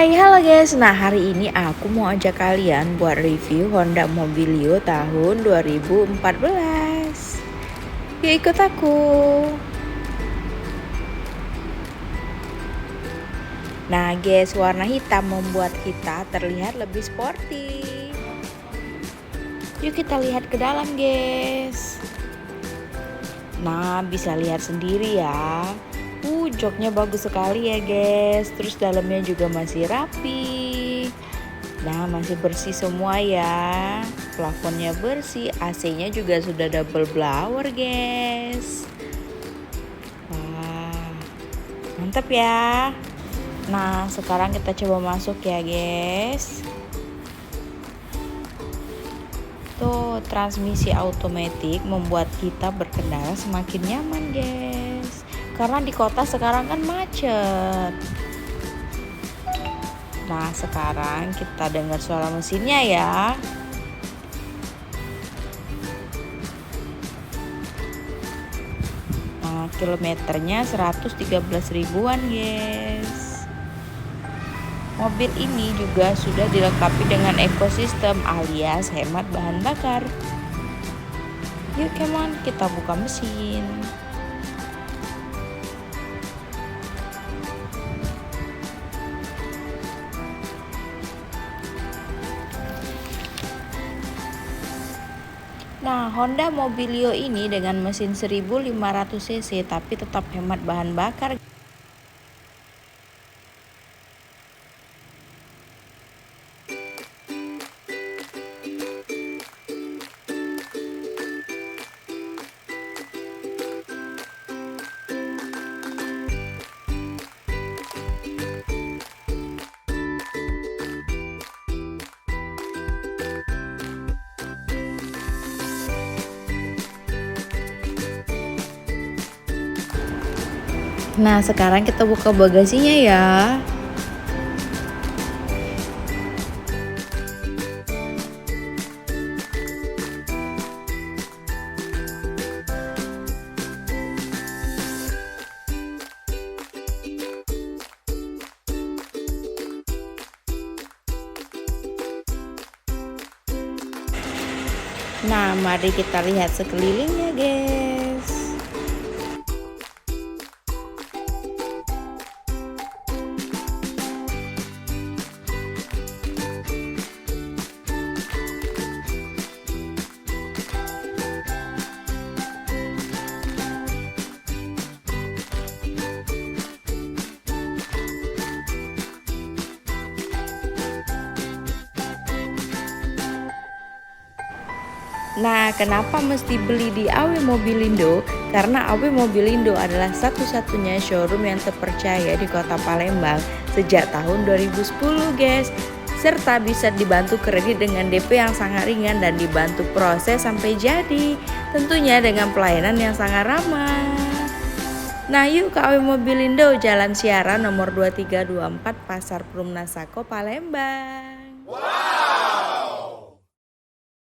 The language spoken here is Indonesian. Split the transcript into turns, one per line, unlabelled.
Hai, halo guys. Nah, hari ini aku mau ajak kalian buat review Honda Mobilio tahun 2014. Yuk ikut aku. Nah, guys, warna hitam membuat kita terlihat lebih sporty. Yuk kita lihat ke dalam, guys. Nah, bisa lihat sendiri ya. Joknya bagus sekali ya guys. Terus dalamnya juga masih rapi. Nah, masih bersih semua ya. Plafonnya bersih, AC-nya juga sudah double blower guys. Wah, mantap ya. Nah, sekarang kita coba masuk ya guys. Tuh, transmisi otomatis membuat kita berkendara semakin nyaman guys. Karena di kota sekarang kan macet. Nah, sekarang kita dengar suara mesinnya ya. Nah, kilometernya 113 ribuan guys. Mobil ini juga sudah dilengkapi dengan ekosistem alias hemat bahan bakar. Yuk come on, kita buka mesin. Nah, Honda Mobilio ini dengan mesin 1500 cc tapi tetap hemat bahan bakar. Nah, sekarang kita buka bagasinya ya. Nah, mari kita lihat sekelilingnya, guys. Nah, kenapa mesti beli di AW Mobilindo? Karena AW Mobilindo adalah satu-satunya showroom yang terpercaya di Kota Palembang sejak tahun 2010, guys. Serta bisa dibantu kredit dengan DP yang sangat ringan dan dibantu proses sampai jadi. Tentunya dengan pelayanan yang sangat ramah. Nah, yuk ke AW Mobilindo, Jalan Siaran nomor 2324, Pasar Perumnasako, Palembang.